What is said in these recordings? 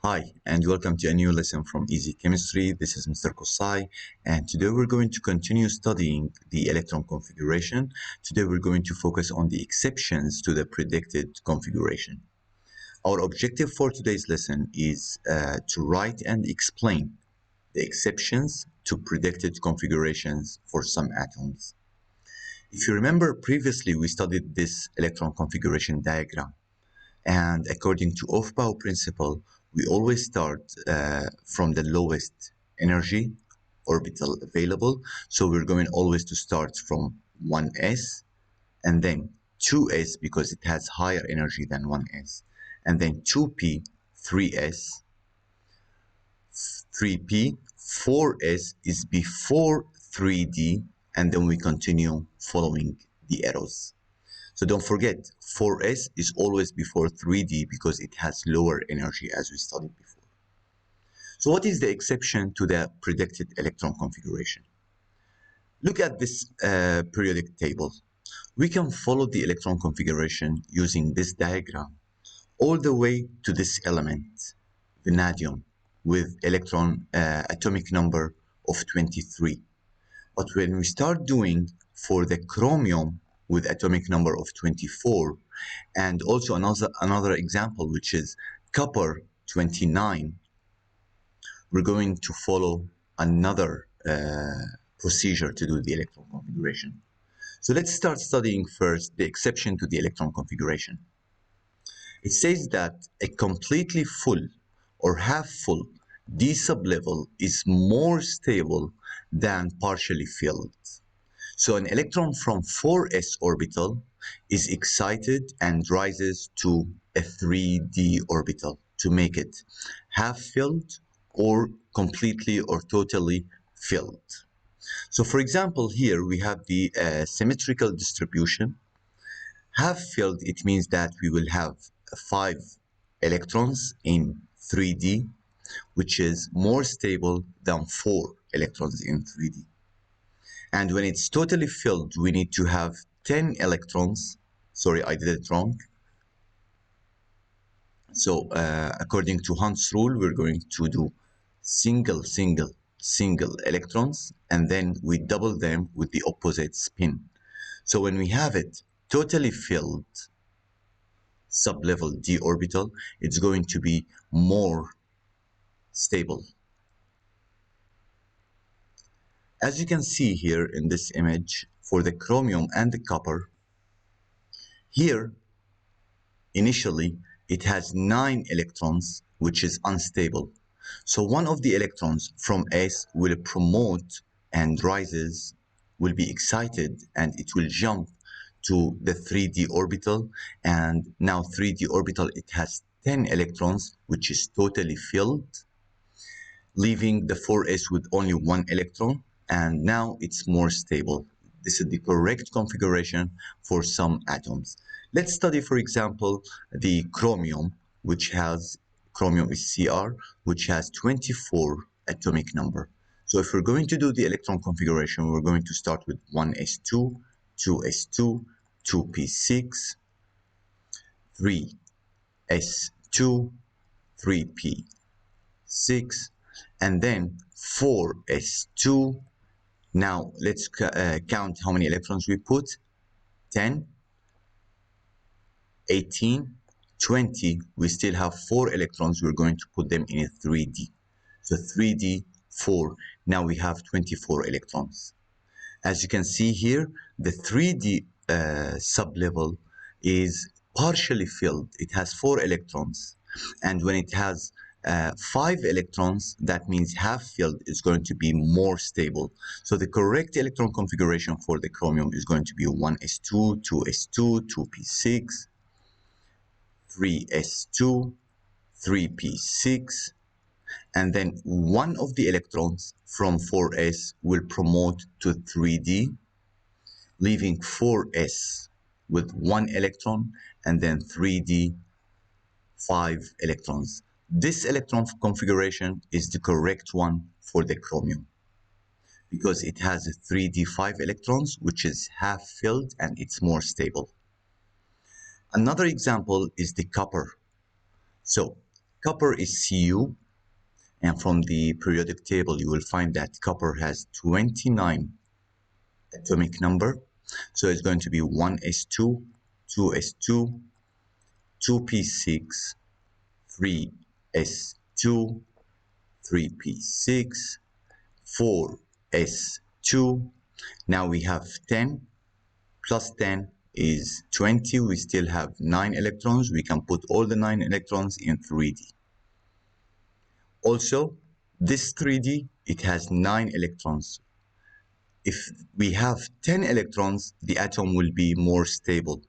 Hi, and welcome to a new lesson from Easy Chemistry. This is Mr. Kosai, and today we're going to continue studying the electron configuration. Today we're going to focus on the exceptions to the predicted configuration. Our objective for today's lesson is to write and explain the exceptions to predicted configurations for some atoms. If you remember previously, we studied this electron configuration diagram. And according to Aufbau principle, we always start from the lowest energy orbital available. So we're going always to start from 1s and then 2s because it has higher energy than 1s. And then 2p, 3s, 3p, 4s is before 3d, and then we continue following the arrows. So don't forget, 4s is always before 3d because it has lower energy as we studied before. So what is the exception to the predicted electron configuration? Look at this periodic table. We can follow the electron configuration using this diagram all the way to this element, vanadium, with electron atomic number of 23. But when we start doing for the chromium with atomic number of 24, and also another example, which is copper 29, we're going to follow another procedure to do the electron configuration. So let's start studying first the exception to the electron configuration. It says that a completely full or half full d sublevel is more stable than partially filled. So an electron from 4s orbital is excited and rises to a 3d orbital to make it half filled or completely or totally filled. So for example, here we have the symmetrical distribution. Half filled, it means that we will have 5 electrons in 3d, which is more stable than 4 electrons in 3d. And when it's totally filled, we need to have 10 electrons. Sorry, I did it wrong. So according to Hunt's rule, we're going to do single electrons, and then we double them with the opposite spin. So when we have it totally filled, sublevel d orbital, it's going to be more stable. As you can see here in this image, for the chromium and the copper, here initially it has 9 electrons, which is unstable. So one of the electrons from S will promote and rises, will be excited, and it will jump to the 3d orbital. And now 3d orbital, it has 10 electrons, which is totally filled, leaving the 4s with only 1 electron, and now it's more stable. This is the correct configuration for some atoms. Let's study, for example, the chromium, which has, chromium is Cr, which has 24 atomic number. So if we're going to do the electron configuration, we're going to start with 1s2, 2s2, 2p6, 3s2, 3p6, and then 4s2. Now let's count how many electrons we put. 10, 18, 20. We still have 4 electrons. We're going to put them in a 3d. So 3d, 4. Now we have 24 electrons. As you can see here, the 3d sublevel is partially filled. It has 4 electrons. And when it has 5 electrons, that means half filled, is going to be more stable. So the correct electron configuration for the chromium is going to be 1s2, 2s2, 2p6, 3s2, 3p6, and then one of the electrons from 4s will promote to 3d, leaving 4s with 1 electron, and then 3d, 5 electrons. This electron configuration is the correct one for the chromium because it has 3d 5 electrons, which is half filled, and it's more stable. Another example is the copper. So Copper is Cu, and from the periodic table you will find that copper has 29 atomic number. So it's going to be 1s2, 2s2, 2p6, 3s2, 3p6, 4s2. Now we have 10 plus 10 is 20. We still have 9 electrons. We can put all the 9 electrons in 3D. Also, this 3D, it has 9 electrons. If we have 10 electrons, the atom will be more stable.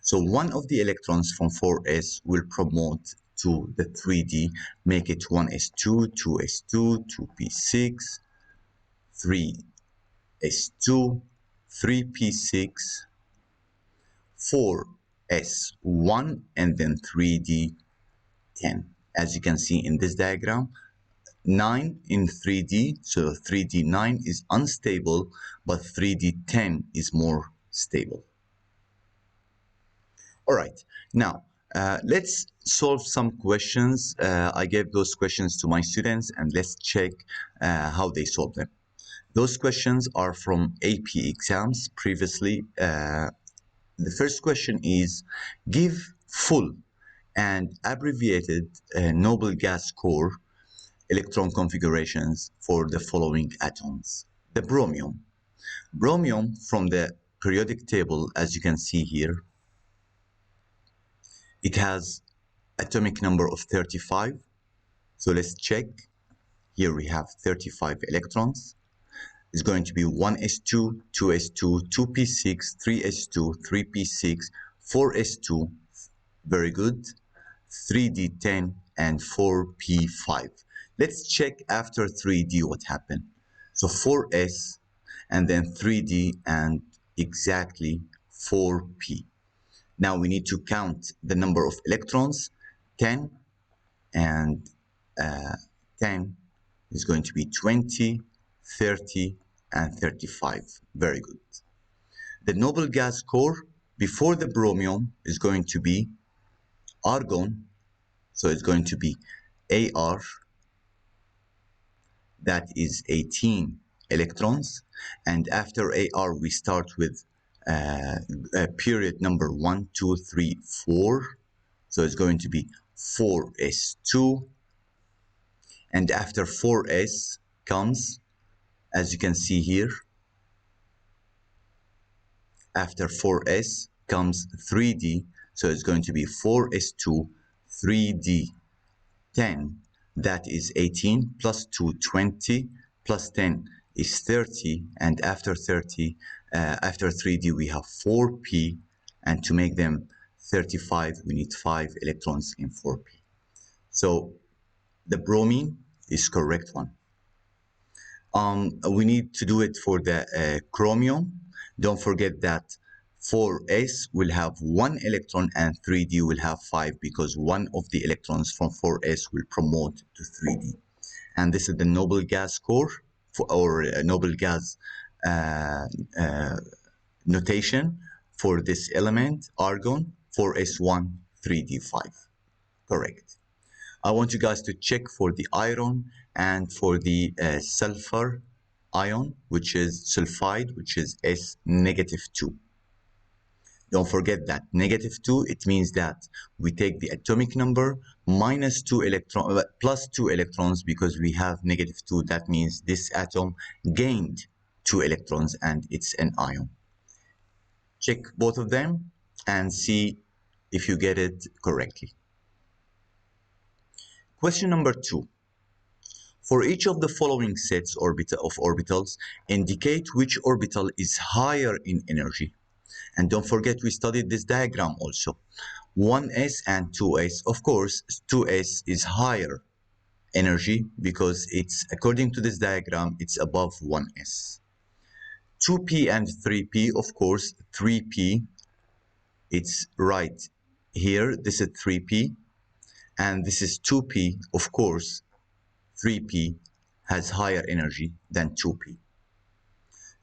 So one of the electrons from 4s will promote to the 3D, make it 1s2, 2s2, 2p6, 3s2, 3p6, 4s1, and then 3d10. As you can see in this diagram, 9 in 3D, so 3D9 is unstable, but 3D10 is more stable. All right, now let's solve some questions. I gave those questions to my students, and let's check how they solve them. Those questions are from AP exams previously. The first question is, give full and abbreviated noble gas core electron configurations for the following atoms. The bromium. Bromium from the periodic table, as you can see here, it has atomic number of 35. So let's check. Here we have 35 electrons. It's going to be 1s2, 2s2, 2p6, 3s2, 3p6, 4s2, very good, 3d10, and 4p5. Let's check after 3d what happened. So 4s, and then 3d, and exactly 4p. Now we need to count the number of electrons. 10 and 10 is going to be 20, 30, and 35. Very good. The noble gas core before the bromium is going to be argon. So it's going to be Ar, that is 18 electrons. And after Ar, we start with period number 1, 2, 3, 4. So it's going to be 4s2. And after 4s comes, as you can see here, after 4s comes 3d. So it's going to be 4s2, 3d10. That is 18 plus 2, 20, plus 10 is 30. And after 30, after 3d, we have 4p. And to make them 35, we need 5 electrons in 4p. So the bromine is correct one. We need to do it for the chromium. Don't forget that 4s will have 1 electron and 3d will have 5, because one of the electrons from 4s will promote to 3d. And this is the noble gas core, or noble gas notation for this element, argon, 4s1, 3d5. Correct. I want you guys to check for the iron and for the sulfur ion, which is sulfide, which is S negative 2. Don't forget that negative 2, it means that we take the atomic number minus 2 electrons, plus 2 electrons, because we have negative 2. That means this atom gained 2 electrons and it's an ion. Check both of them and see if you get it correctly. Question number 2. For each of the following sets of orbitals, indicate which orbital is higher in energy. And don't forget, we studied this diagram also. 1s and 2s. Of course, 2s is higher energy because it's, according to this diagram, it's above 1s. 2p and 3p, of course, 3p, it's right here. This is 3p. And this is 2p, of course, 3p has higher energy than 2p.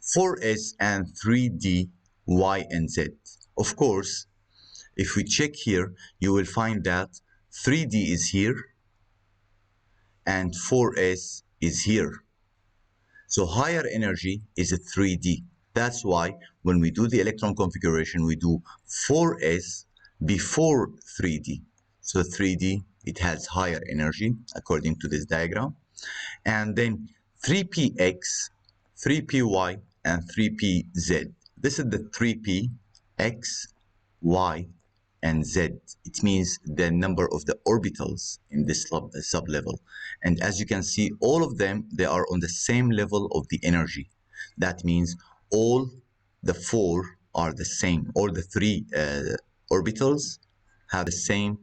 4s and 3d, y and z. Of course, if we check here, you will find that 3d is here and 4s is here. So higher energy is a 3D. That's why when we do the electron configuration, we do 4s before 3D. So 3D, it has higher energy according to this diagram. And then 3px, 3py, and 3pz. This is the 3p, x, y, and z. It means the number of the orbitals in this sub-level. And as you can see, all of them, they are on the same level of the energy. That means all the four are the same. All the three orbitals have the same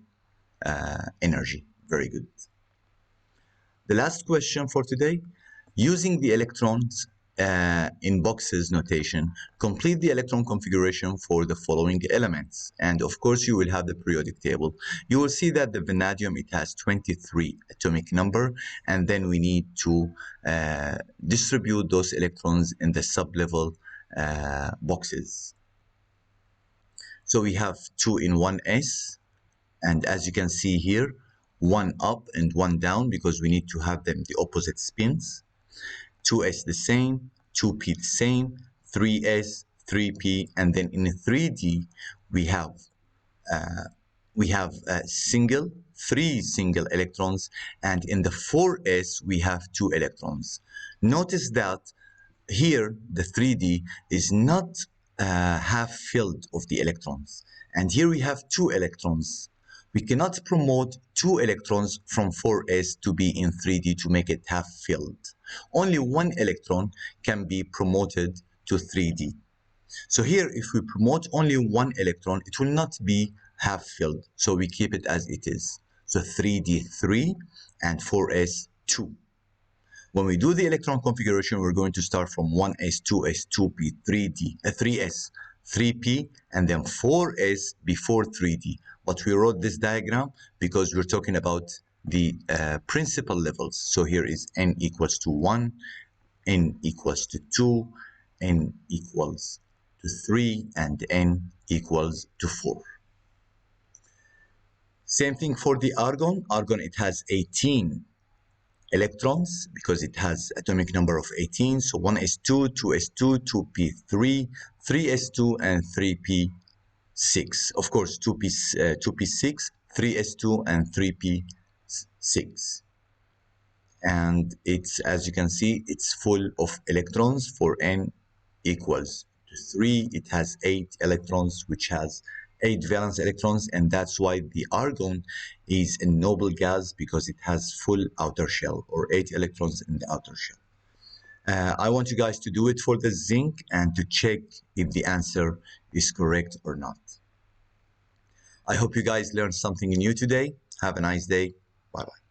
energy. Very good. The last question for today, using the electrons in boxes notation, complete the electron configuration for the following elements. And of course, you will have the periodic table. You will see that the vanadium, it has 23 atomic number, and then we need to distribute those electrons in the sub-level boxes. So we have 2 in 1s, and as you can see here, 1 up and 1 down because we need to have them the opposite spins. 2s the same, 2p the same, 3s, 3p, and then in 3d we have three single electrons, and in the 4s we have 2 electrons. Notice that here the 3d is not half filled of the electrons, and here we have 2 electrons. We cannot promote 2 electrons from 4s to be in 3d to make it half filled. Only 1 electron can be promoted to 3d. So here, if we promote only 1 electron, it will not be half filled. So we keep it as it is. So 3d 3 and 4s 2. When we do the electron configuration, we're going to start from 1s, 2s, 2p, 3s, 3p, and then 4s before 3d. But we wrote this diagram because we're talking about the principal levels. So here is n equals to 1, n equals to 2, n equals to 3, and n equals to 4. Same thing for the argon. Argon, it has 18 electrons because it has atomic number of 18. So 1s2, 2s2, 2p3, 3s2, and 3p6. Of course, 2p6, 3s2, and 3p6. And it's, as you can see, it's full of electrons. For n equals to 3, it has 8 electrons, which has 8 valence electrons, and that's why the argon is a noble gas, because it has full outer shell, or 8 electrons in the outer shell. I want you guys to do it for the zinc and to check if the answer is correct or not. I hope you guys learned something new today. Have a nice day. Bye-bye.